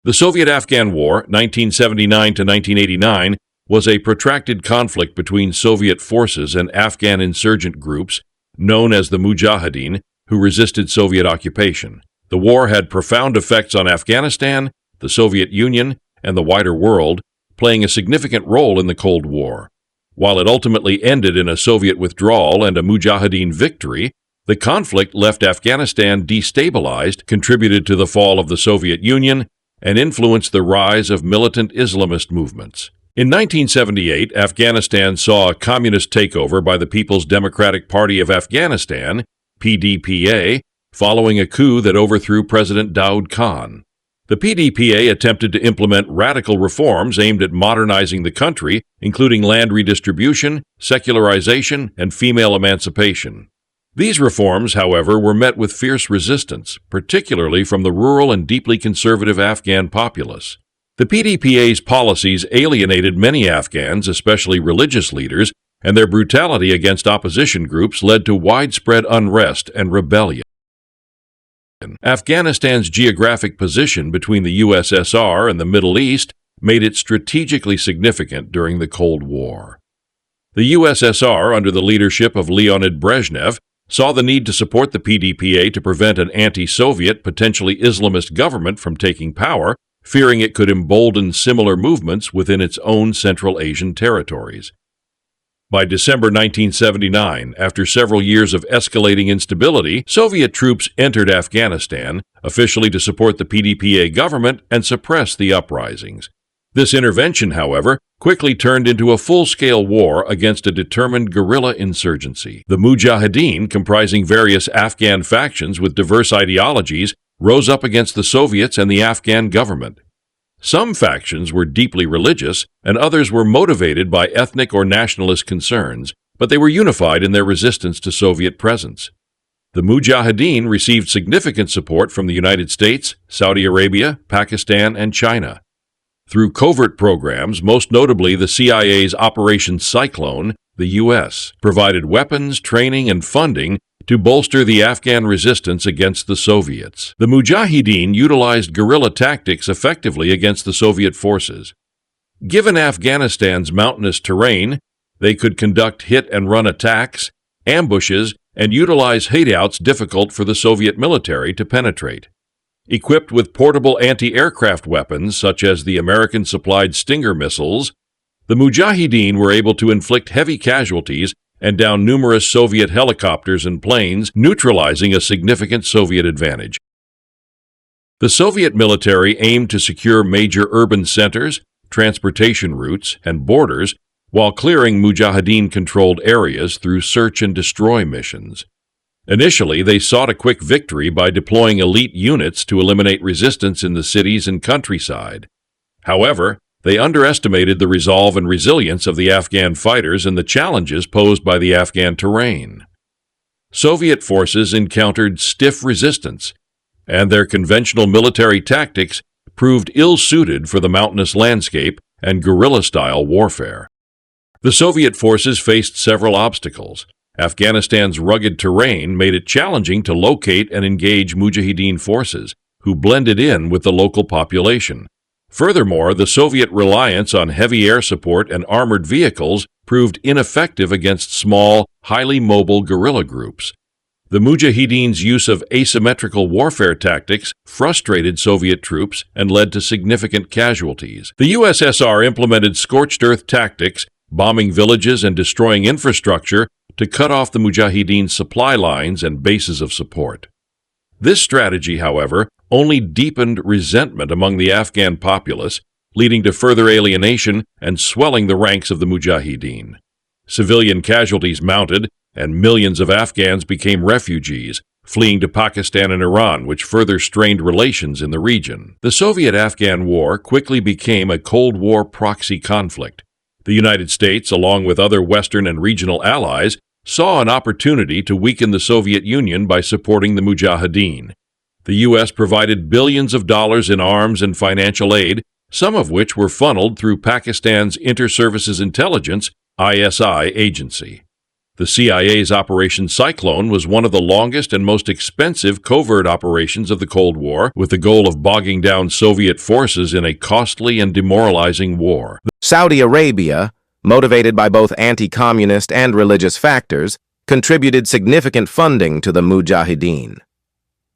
The Soviet-Afghan War, 1979 to 1989, was a protracted conflict between Soviet forces and Afghan insurgent groups known as the Mujahideen, who resisted Soviet occupation. The war had profound effects on Afghanistan, the Soviet Union, and the wider world, playing a significant role in the Cold War. While it ultimately ended in a Soviet withdrawal and a Mujahideen victory, the conflict left Afghanistan destabilized, contributed to the fall of the Soviet Union, and influenced the rise of militant Islamist movements. In 1978, Afghanistan saw a communist takeover by the People's Democratic Party of Afghanistan, PDPA, following a coup that overthrew President Daoud Khan. The PDPA attempted to implement radical reforms aimed at modernizing the country, including land redistribution, secularization, and female emancipation. These reforms, however, were met with fierce resistance, particularly from the rural and deeply conservative Afghan populace. The PDPA's policies alienated many Afghans, especially religious leaders, and their brutality against opposition groups led to widespread unrest and rebellion. Afghanistan's geographic position between the USSR and the Middle East made it strategically significant during the Cold War. The USSR, under the leadership of Leonid Brezhnev, saw the need to support the PDPA to prevent an anti-Soviet, potentially Islamist government from taking power, fearing it could embolden similar movements within its own Central Asian territories. By December 1979, after several years of escalating instability, Soviet troops entered Afghanistan, officially to support the PDPA government and suppress the uprisings. This intervention, however, quickly turned into a full-scale war against a determined guerrilla insurgency. The Mujahideen, comprising various Afghan factions with diverse ideologies, rose up against the Soviets and the Afghan government. Some factions were deeply religious, and others were motivated by ethnic or nationalist concerns, but they were unified in their resistance to Soviet presence. The Mujahideen received significant support from the United States, Saudi Arabia, Pakistan, and China. Through covert programs, most notably the CIA's Operation Cyclone, the U.S. provided weapons, training, and funding to bolster the Afghan resistance against the Soviets. The Mujahideen utilized guerrilla tactics effectively against the Soviet forces. Given Afghanistan's mountainous terrain, they could conduct hit-and-run attacks, ambushes, and utilize hideouts difficult for the Soviet military to penetrate. Equipped with portable anti-aircraft weapons such as the American-supplied Stinger missiles, the Mujahideen were able to inflict heavy casualties and down numerous Soviet helicopters and planes, neutralizing a significant Soviet advantage. The Soviet military aimed to secure major urban centers, transportation routes, and borders while clearing Mujahideen-controlled areas through search-and-destroy missions. Initially, they sought a quick victory by deploying elite units to eliminate resistance in the cities and countryside. However, they underestimated the resolve and resilience of the Afghan fighters and the challenges posed by the Afghan terrain. Soviet forces encountered stiff resistance, and their conventional military tactics proved ill-suited for the mountainous landscape and guerrilla-style warfare. The Soviet forces faced several obstacles. Afghanistan's rugged terrain made it challenging to locate and engage Mujahideen forces, who blended in with the local population. Furthermore, the Soviet reliance on heavy air support and armored vehicles proved ineffective against small, highly mobile guerrilla groups. The Mujahideen's use of asymmetrical warfare tactics frustrated Soviet troops and led to significant casualties. The USSR implemented scorched earth tactics, bombing villages and destroying infrastructure to cut off the Mujahideen's supply lines and bases of support. This strategy, however, only deepened resentment among the Afghan populace, leading to further alienation and swelling the ranks of the Mujahideen. Civilian casualties mounted, and millions of Afghans became refugees, fleeing to Pakistan and Iran, which further strained relations in the region. The Soviet-Afghan War quickly became a Cold War proxy conflict. The United States, along with other Western and regional allies, saw an opportunity to weaken the Soviet Union by supporting the Mujahideen. The U.S. provided billions of dollars in arms and financial aid, some of which were funneled through Pakistan's Inter-Services Intelligence (ISI) agency. The CIA's Operation Cyclone was one of the longest and most expensive covert operations of the Cold War, with the goal of bogging down Soviet forces in a costly and demoralizing war. Saudi Arabia, motivated by both anti-communist and religious factors, contributed significant funding to the Mujahideen.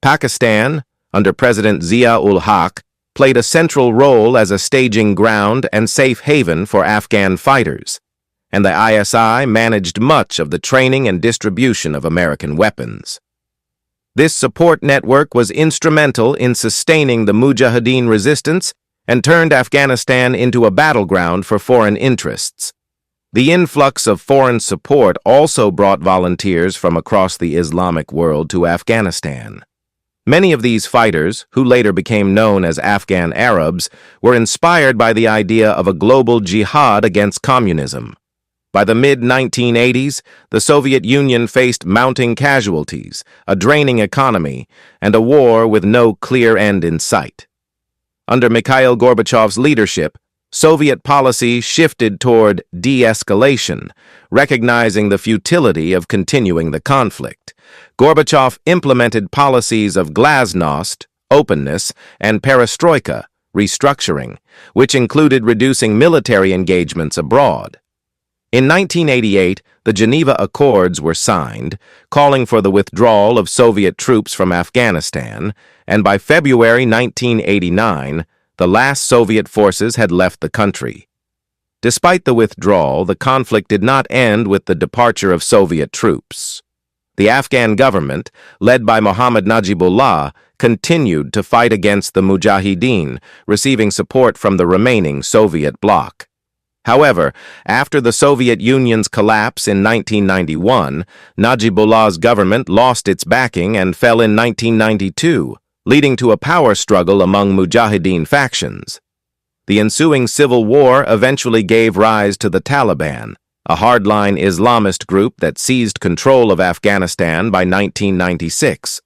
Pakistan, under President Zia-ul-Haq, played a central role as a staging ground and safe haven for Afghan fighters, and the ISI managed much of the training and distribution of American weapons. This support network was instrumental in sustaining the Mujahideen resistance and turned Afghanistan into a battleground for foreign interests. The influx of foreign support also brought volunteers from across the Islamic world to Afghanistan. Many of these fighters, who later became known as Afghan Arabs, were inspired by the idea of a global jihad against communism. By the mid-1980s, the Soviet Union faced mounting casualties, a draining economy, and a war with no clear end in sight. Under Mikhail Gorbachev's leadership, Soviet policy shifted toward de-escalation, recognizing the futility of continuing the conflict. Gorbachev implemented policies of glasnost, openness, and perestroika, restructuring, which included reducing military engagements abroad. In 1988, the Geneva Accords were signed, calling for the withdrawal of Soviet troops from Afghanistan, and by February 1989, the last Soviet forces had left the country. Despite the withdrawal, the conflict did not end with the departure of Soviet troops. The Afghan government, led by Mohammad Najibullah, continued to fight against the Mujahideen, receiving support from the remaining Soviet bloc. However, after the Soviet Union's collapse in 1991, Najibullah's government lost its backing and fell in 1992, leading to a power struggle among Mujahideen factions. The ensuing civil war eventually gave rise to the Taliban, a hardline Islamist group that seized control of Afghanistan by 1996.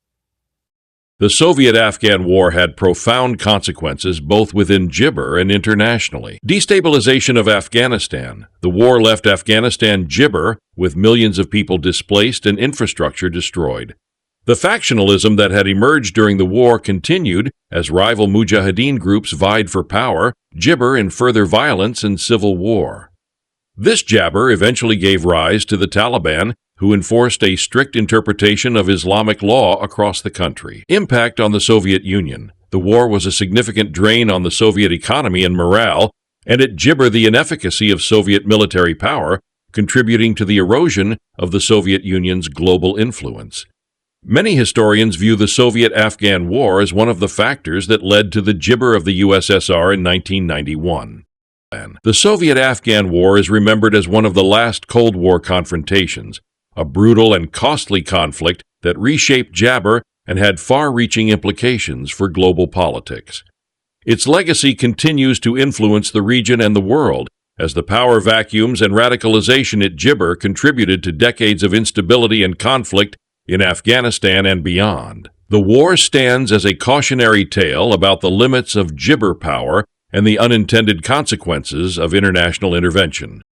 The Soviet-Afghan War had profound consequences both within Gibber and internationally. Destabilization of Afghanistan. The war left Afghanistan gibber, with millions of people displaced and infrastructure destroyed. The factionalism that had emerged during the war continued as rival Mujahideen groups vied for power, gibber in further violence and civil war. This jabber eventually gave rise to the Taliban, who enforced a strict interpretation of Islamic law across the country. Impact on the Soviet Union. The war was a significant drain on the Soviet economy and morale, and it gibbered the inefficacy of Soviet military power, contributing to the erosion of the Soviet Union's global influence. Many historians view the Soviet-Afghan War as one of the factors that led to the gibber of the USSR in 1991. The Soviet-Afghan War is remembered as one of the last Cold War confrontations, a brutal and costly conflict that reshaped jabber and had far-reaching implications for global politics. Its legacy continues to influence the region and the world, as the power vacuums and radicalization at gibber contributed to decades of instability and conflict in Afghanistan and beyond. The war stands as a cautionary tale about the limits of gibber power and the unintended consequences of international intervention.